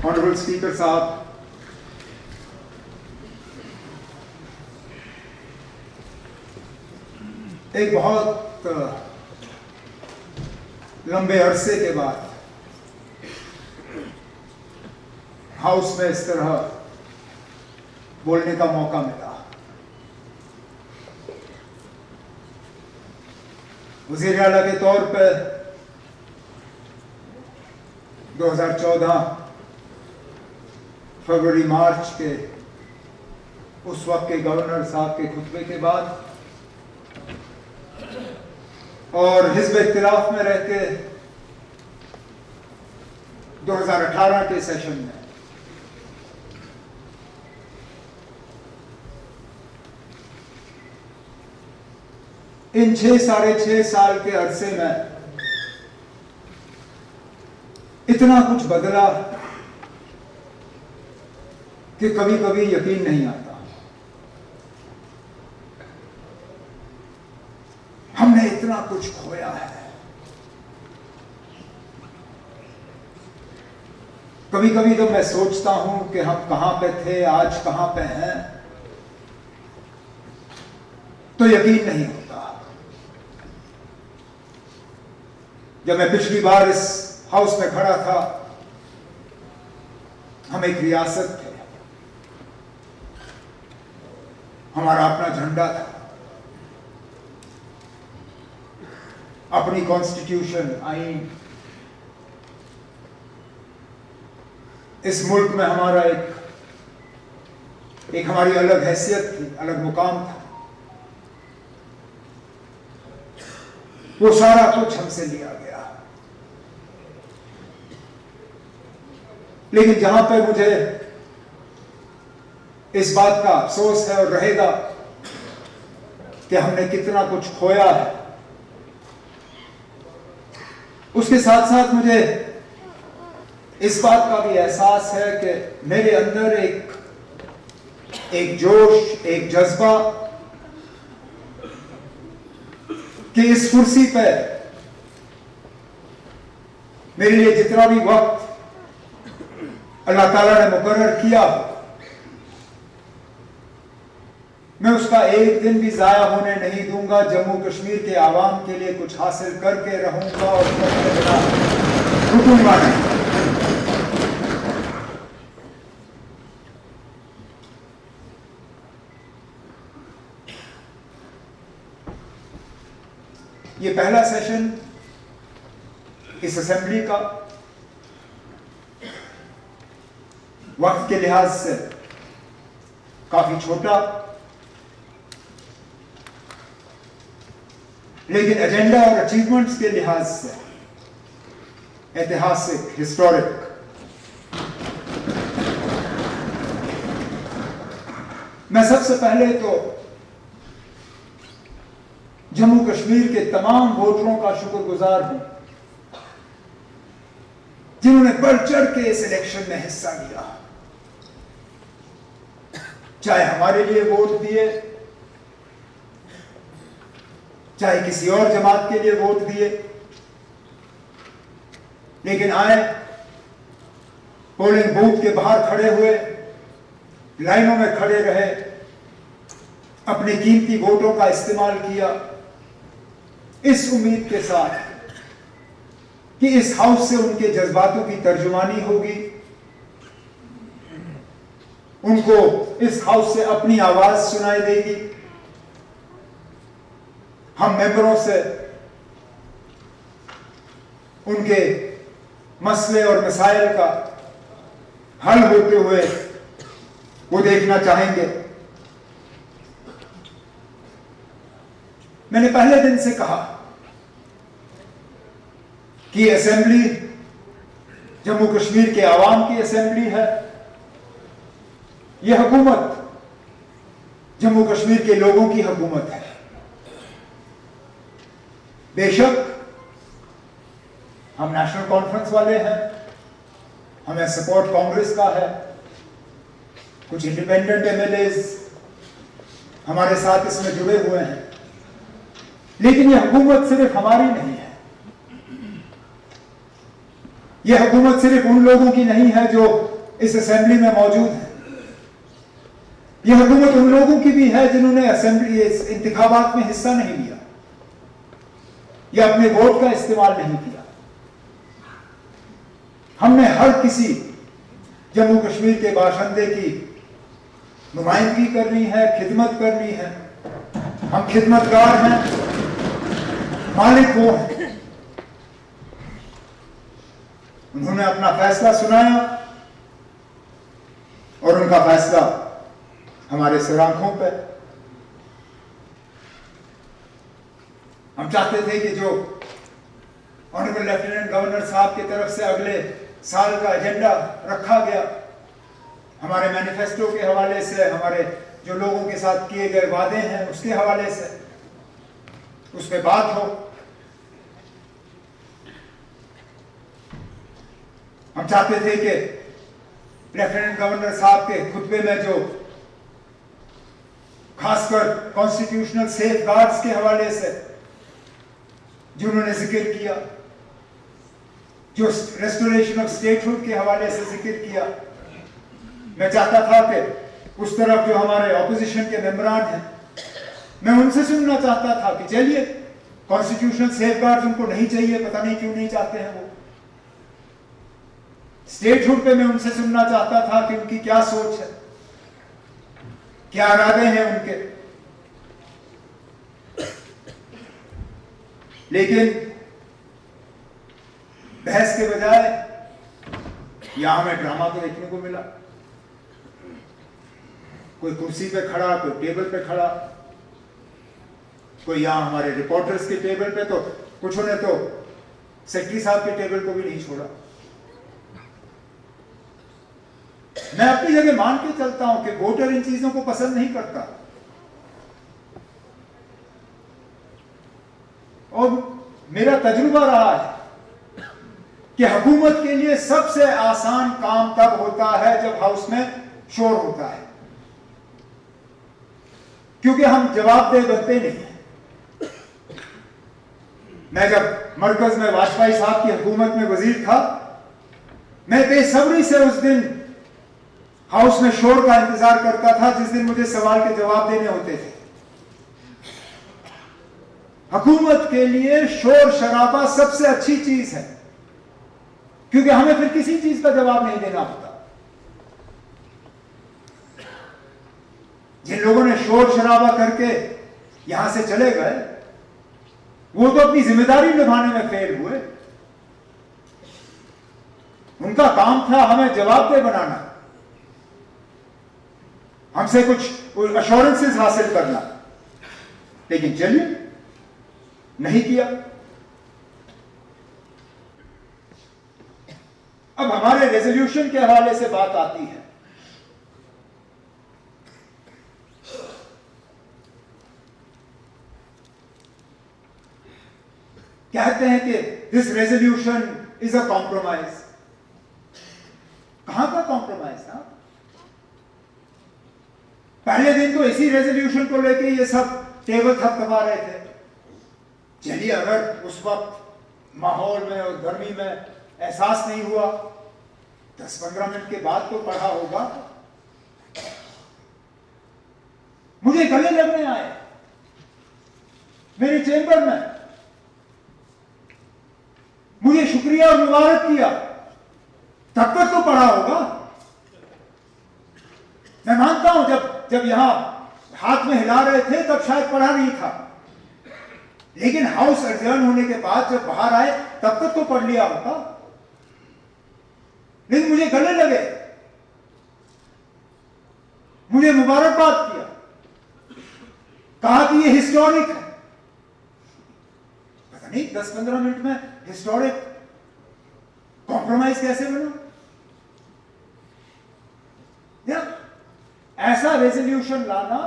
Honourable speaker साहब, एक बहुत लंबे अरसे के बाद हाउस में इस तरह बोलने का मौका मिला। वज़ीर आला के तौर पर 2014 फरवरी मार्च के उस वक्त के गवर्नर साहब के खुतबे के बाद और हिज़्ब इख्तिलाफ में रह के 2018 के सेशन में इन 6-6.5 साल के अरसे में इतना कुछ बदला कि कभी कभी यकीन नहीं आता। हमने इतना कुछ खोया है। कभी कभी तो मैं सोचता हूं कि हम कहां पे थे, आज कहां पे हैं, तो यकीन नहीं होता। जब मैं पिछली बार इस हाउस में खड़ा था, हम एक रियासत थे, हमारा अपना झंडा था, अपनी कॉन्स्टिट्यूशन, आईन, इस मुल्क में हमारा एक हमारी अलग हैसियत थी, अलग मुकाम था। वो सारा कुछ हमसे लिया गया। लेकिन जहां पर मुझे इस बात का अफसोस है और रहेगा कि हमने कितना कुछ खोया है, उसके साथ साथ मुझे इस बात का भी एहसास है कि मेरे अंदर एक जोश, एक जज्बा कि इस कुर्सी पे मेरे लिए जितना भी वक्त अल्लाह ताला ने मुकर्रर किया, मैं उसका एक दिन भी जाया होने नहीं दूंगा। जम्मू कश्मीर के आवाम के लिए कुछ हासिल करके रहूंगा और रुकूंगा नहीं। ये पहला सेशन इस असेंबली का वक्त के लिहाज से काफी छोटा, लेकिन एजेंडा और अचीवमेंट्स के लिहाज से ऐतिहासिक, हिस्टोरिक। मैं सबसे पहले तो जम्मू कश्मीर के तमाम वोटरों का शुक्रगुजार हूं जिन्होंने बढ़ चढ़ के इस इलेक्शन में हिस्सा लिया, चाहे हमारे लिए वोट दिए, चाहे किसी और जमात के लिए वोट दिए, लेकिन आए, पोलिंग बूथ के बाहर खड़े हुए, लाइनों में खड़े रहे, अपने कीमती वोटों का इस्तेमाल किया, इस उम्मीद के साथ कि इस हाउस से उनके जज्बातों की तर्जुमानी होगी, उनको इस हाउस से अपनी आवाज सुनाई देगी, हम मेंबरों से उनके मसले और मसाइल का हल होते हुए वो देखना चाहेंगे। मैंने पहले दिन से कहा कि असेंबली जम्मू कश्मीर के आवाम की असेंबली है, यह हुकूमत जम्मू कश्मीर के लोगों की हुकूमत है। बेशक हम नेशनल कॉन्फ्रेंस वाले हैं, हमें सपोर्ट कांग्रेस का है, कुछ इंडिपेंडेंट एमएलएज हमारे साथ इसमें जुड़े हुए हैं, लेकिन यह हुकूमत सिर्फ हमारी नहीं है। यह हुकूमत सिर्फ उन लोगों की नहीं है जो इस असेंबली में मौजूद हैं। यह हुकूमत उन लोगों की भी है जिन्होंने असेंबली इंतखाबात में हिस्सा नहीं लिया या अपने वोट का इस्तेमाल नहीं किया। हमने हर किसी जम्मू कश्मीर के बाशिंदे की नुमाइंदगी करनी है, खिदमत करनी है। हम खिदमतगार हैं, मालिक वो हैं। उन्होंने अपना फैसला सुनाया और उनका फैसला हमारे सिर आंखों पे। हम चाहते थे कि जो ऑनरेबल लेफ्टिनेंट गवर्नर साहब की तरफ से अगले साल का एजेंडा रखा गया, हमारे मैनिफेस्टो के हवाले से, हमारे जो लोगों के साथ किए गए वादे हैं उसके हवाले से, उस पर बात हो। हम चाहते थे कि लेफ्टिनेंट गवर्नर साहब के खुतबे में जो खासकर कॉन्स्टिट्यूशनल सेफ गार्ड्स के हवाले से जो उन्होंने जिक्र किया, जो रेस्टोरेशन ऑफ स्टेटहुड के हवाले से जिक्र किया, मैं चाहता था कि उस तरफ जो हमारे ऑपोजिशन के मेंबरान हैं, मैं उनसे सुनना चाहता था कि चलिए कॉन्स्टिट्यूशनल सेफगार्ड्स उनको नहीं चाहिए, पता नहीं क्यों नहीं चाहते हैं वो। स्टेटहुड पे मैं उनसे सुनना चाहता था कि उनकी क्या सोच है, क्या इरादे हैं उनके। लेकिन बहस के बजाय यहां हमें ड्रामा तो देखने को मिला। कोई कुर्सी पे खड़ा, कोई टेबल पे खड़ा, कोई यहां हमारे रिपोर्टर्स के टेबल पे, तो कुछ ने तो सेक्रेटरी साहब के टेबल को भी नहीं छोड़ा। मैं अपनी जगह मान के चलता हूं कि वोटर इन चीजों को पसंद नहीं करता, और मेरा तजुर्बा रहा है कि हुकूमत के लिए सबसे आसान काम तब होता है जब हाउस में शोर होता है, क्योंकि हम जवाबदेह बनते नहीं हैं। मैं जब मरकज में वाजपेयी साहब की हुकूमत में वजीर था, मैं बेसब्री से उस दिन हाउस में शोर का इंतजार करता था जिस दिन मुझे सवाल के जवाब देने होते थे। हुकूमत के लिए शोर शराबा सबसे अच्छी चीज है, क्योंकि हमें फिर किसी चीज का जवाब नहीं देना होता। जिन लोगों ने शोर शराबा करके यहां से चले गए, वो तो अपनी जिम्मेदारी निभाने में फेल हुए। उनका काम था हमें जवाबदेह बनाना, हमसे कुछ अश्योरेंसेस हासिल करना, लेकिन चलिए नहीं किया। अब हमारे रेजोल्यूशन के हवाले से बात आती है। कहते हैं कि this resolution is a compromise. कहां का कॉम्प्रोमाइज था? पहले दिन तो इसी रेजोल्यूशन को लेके ये सब टेबल थपथपा रहे थे। चलिए, अगर उस वक्त माहौल में और गर्मी में एहसास नहीं हुआ, 10-15 मिनट के बाद तो पढ़ा होगा। मुझे गले लगने आए मेरे चेंबर में, मुझे शुक्रिया और मुबारक किया, तब तक तो पढ़ा होगा। मैं मानता हूं जब यहां हाथ में हिला रहे थे तब शायद पढ़ा नहीं था, लेकिन हाउस एडजर्न होने के बाद जब बाहर आए तब तक तो पढ़ लिया होता। लेकिन मुझे गले लगे, मुझे मुबारकबाद किया, कहा कि ये हिस्टोरिक है। पता नहीं 10-15 मिनट में हिस्टोरिक कॉम्प्रोमाइज कैसे बना? ऐसा रेजोल्यूशन लाना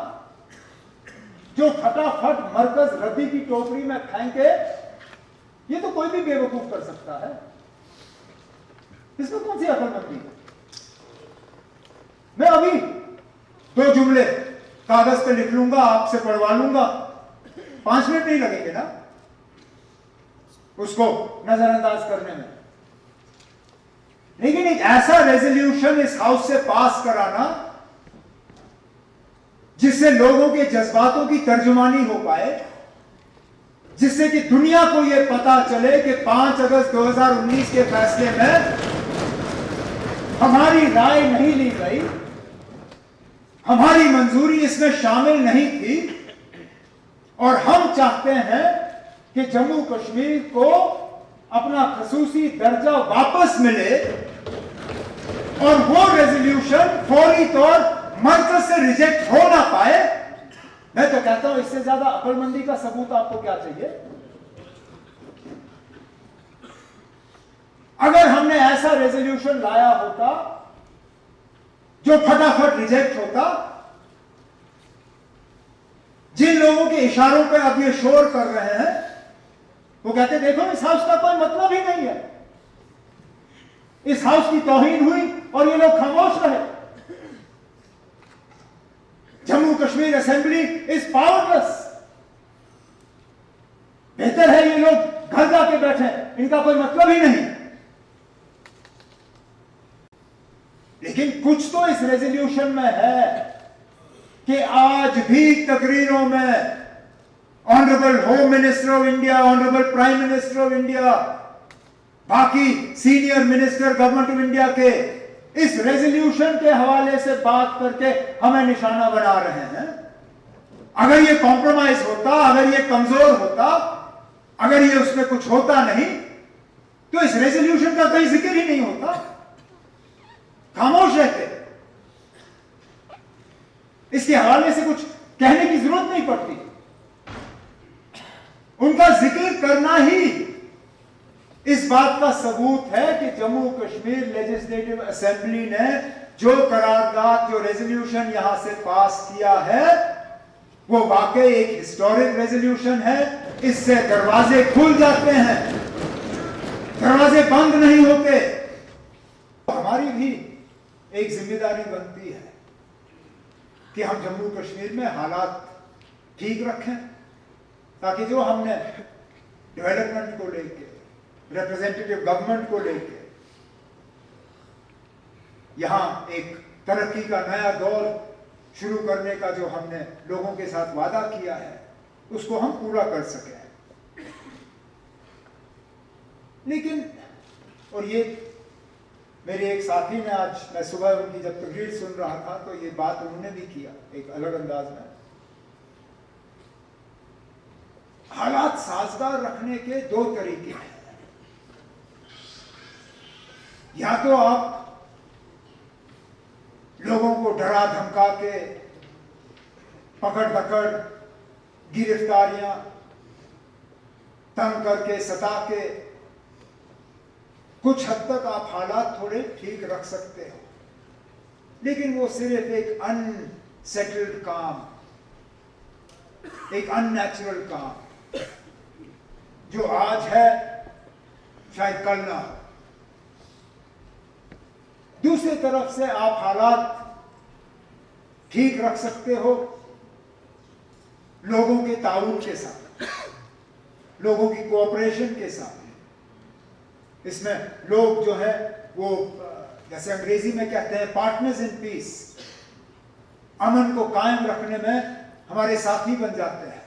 जो फटाफट मरकज रद्दी की टोकरी में फेंके, ये तो कोई भी बेवकूफ कर सकता है। इसमें कौन सी अकलमंदी है? मैं अभी 2 जुमले कागज पे लिख लूंगा, आपसे पढ़वा लूंगा, 5 मिनट नहीं लगेंगे ना उसको नजरअंदाज करने में। लेकिन एक ऐसा रेजोल्यूशन इस हाउस से पास कराना जिससे लोगों के जज्बातों की तर्जुमानी हो पाए, जिससे कि दुनिया को यह पता चले कि 5 अगस्त 2019 के फैसले में हमारी राय नहीं ली गई, हमारी मंजूरी इसमें शामिल नहीं थी, और हम चाहते हैं कि जम्मू कश्मीर को अपना खसूसी दर्जा वापस मिले, और वो रेजोल्यूशन फौरी तौर मरकज से रिजेक्ट हो ना पाए। मैं तो कहता हूं इससे ज्यादा अक्लमंदी का सबूत आपको क्या चाहिए? अगर हमने ऐसा रेजोल्यूशन लाया होता जो फटाफट रिजेक्ट होता, जिन लोगों के इशारों पर अब ये शोर कर रहे हैं वो कहते देखो इस हाउस का कोई मतलब ही नहीं है, इस हाउस की तौहीन हुई और ये लोग खामोश रहे, Jammu Kashmir assembly is powerless, बेहतर है ये लोग घर जाके बैठे, इनका कोई मतलब ही नहीं। लेकिन कुछ तो इस रेजोल्यूशन में है कि आज भी तकरीरों में honourable home minister of India, honourable prime minister of India, बाकी senior minister government of India के इस रेजोल्यूशन के हवाले से बात करके हमें निशाना बना रहे हैं। अगर ये कॉम्प्रोमाइज होता, अगर ये कमजोर होता, अगर ये उसमें कुछ होता नहीं, तो इस रेजोल्यूशन का कोई जिक्र ही नहीं होता, खामोश रहते, इसके हवाले से कुछ कहने की जरूरत नहीं पड़ती। उनका जिक्र करना ही इस बात का सबूत है कि जम्मू कश्मीर लेजिस्लेटिव असेंबली ने जो करारदाद, जो रेजोल्यूशन यहां से पास किया है वो वाकई एक हिस्टोरिक रेजोल्यूशन है। इससे दरवाजे खुल जाते हैं, दरवाजे बंद नहीं होते। हमारी भी एक जिम्मेदारी बनती है कि हम जम्मू कश्मीर में हालात ठीक रखें, ताकि जो हमने डेवलपमेंट को लेके, रिप्रेजेंटेटिव गवर्नमेंट को लेके यहां एक तरक्की का नया दौर शुरू करने का जो हमने लोगों के साथ वादा किया है उसको हम पूरा कर सकें। लेकिन और ये मेरे एक साथी ने, आज मैं सुबह उनकी जब तकरीर सुन रहा था तो ये बात उन्होंने भी किया एक अलग अंदाज में। हालात साजगार रखने के 2 तरीके हैं। या तो आप लोगों को डरा धमका के, पकड़ पकड़, गिरफ्तारियां, तंग करके, सता के कुछ हद तक आप हालात थोड़े ठीक रख सकते हो, लेकिन वो सिर्फ एक अनसेटल्ड काम, एक अननेचुरल काम जो आज है शायद कल ना हो। दूसरी तरफ से आप हालात ठीक रख सकते हो लोगों के ताउन के साथ, लोगों की कोऑपरेशन के साथ। इसमें लोग जो है वो जैसे अंग्रेजी में कहते हैं पार्टनर्स इन पीस, अमन को कायम रखने में हमारे साथी बन जाते हैं।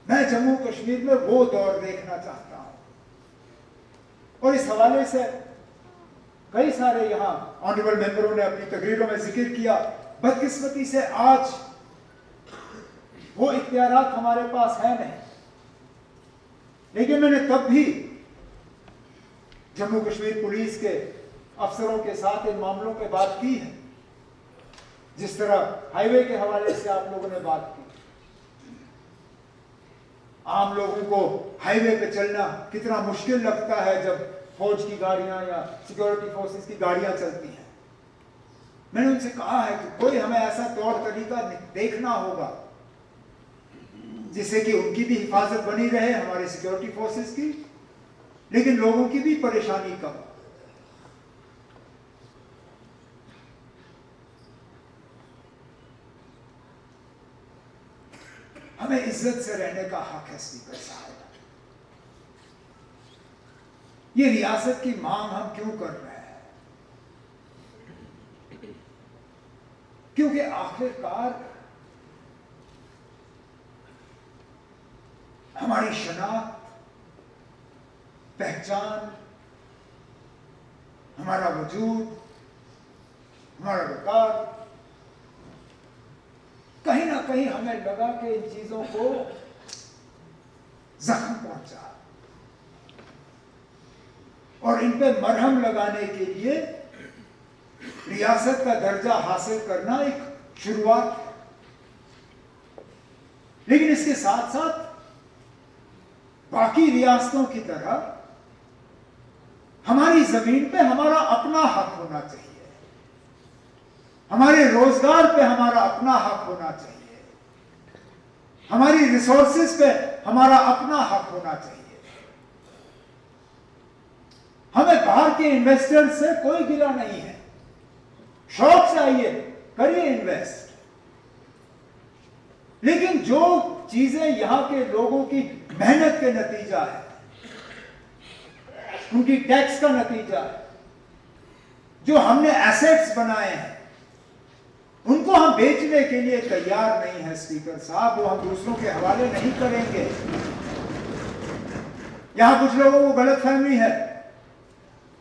मैं जम्मू कश्मीर में वो दौर देखना चाहता हूं, और इस हवाले से कई सारे यहां ऑनरेबल मेंबरों ने अपनी तकरीरों में जिक्र किया। बदकिस्मती से आज वो इख्तियारात हमारे पास है नहीं, लेकिन मैंने तब भी जम्मू कश्मीर पुलिस के अफसरों के साथ इन मामलों पे बात की है, जिस तरह हाईवे के हवाले से आप लोगों ने बात की। आम लोगों को हाईवे पे चलना कितना मुश्किल लगता है जब फौज की गाड़ियां या सिक्योरिटी फोर्सेस की गाड़ियां चलती हैं। मैंने उनसे कहा है कि कोई हमें ऐसा तौर तरीका देखना होगा जिससे कि उनकी भी हिफाजत बनी रहे, हमारे सिक्योरिटी फोर्सेस की, लेकिन लोगों की भी परेशानी कम। हमें इज्जत से रहने का हक है स्पीकर साहब। ये रियासत की मांग हम क्यों कर रहे हैं? क्योंकि आखिरकार हमारी शनाख्त, पहचान, हमारा वजूद, हमारा वकार, कहीं ना कहीं हमें लगा कि इन चीजों को जख्म पहुंचा और इन पे मरहम लगाने के लिए रियासत का दर्जा हासिल करना एक शुरुआत है। लेकिन इसके साथ साथ बाकी रियासतों की तरह हमारी जमीन पे हमारा अपना हक होना चाहिए, हमारे रोजगार पे हमारा अपना हक होना चाहिए, हमारी रिसोर्सेज पे हमारा अपना हक होना चाहिए। हमें बाहर के इन्वेस्टर से कोई गिला नहीं है, शौक से आइए, करिए इन्वेस्ट, लेकिन जो चीजें यहां के लोगों की मेहनत के नतीजा है, उनकी टैक्स का नतीजा है, जो हमने एसेट्स बनाए हैं, उनको हम बेचने के लिए तैयार नहीं है स्पीकर साहब। वो हम दूसरों के हवाले नहीं करेंगे। यहां कुछ लोगों को गलतफहमी है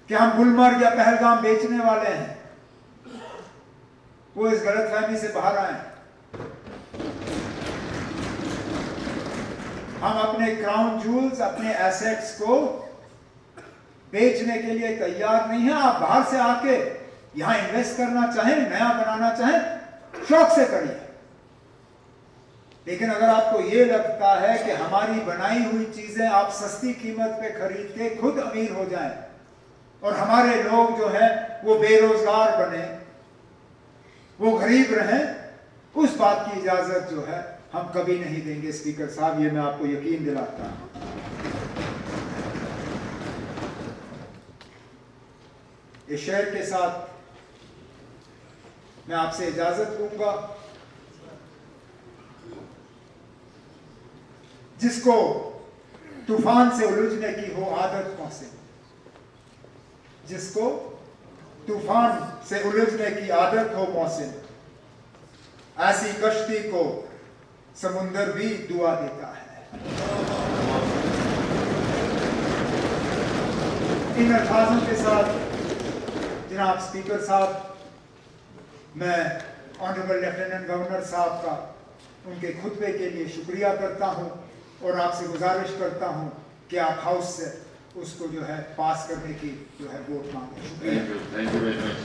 कि हम गुलमर्ग या पहलगाम बेचने वाले हैं। वो इस गलतफहमी से बाहर आए। हम अपने क्राउन जूल्स, अपने एसेट्स को बेचने के लिए तैयार नहीं है। आप बाहर से आके यहां इन्वेस्ट करना चाहें, नया बनाना चाहें, शौक से करिए। लेकिन अगर आपको यह लगता है कि हमारी बनाई हुई चीजें आप सस्ती कीमत पे खरीद के खुद अमीर हो जाएं और हमारे लोग जो है वो बेरोजगार बने, वो गरीब रहें, उस बात की इजाजत जो है हम कभी नहीं देंगे स्पीकर साहब, ये मैं आपको यकीन दिलाता हूं। इस शेर के साथ मैं आपसे इजाजत लूंगा। जिसको तूफान से उलझने की हो आदत पहुंचे, जिसको तूफान से उलझने की आदत हो मौसिन, ऐसी कश्ती को समुंदर भी दुआ देता है। इन अल्फाजों के साथ जनाब स्पीकर साहब, मैं ऑनरेबल लेफ्टिनेंट गवर्नर साहब का उनके खुतबे के लिए शुक्रिया करता हूं और आपसे गुजारिश करता हूं कि आप हाउस से उसको जो है पास करने की जो है वोट मांगे। शुक्रिया। Thank you very much.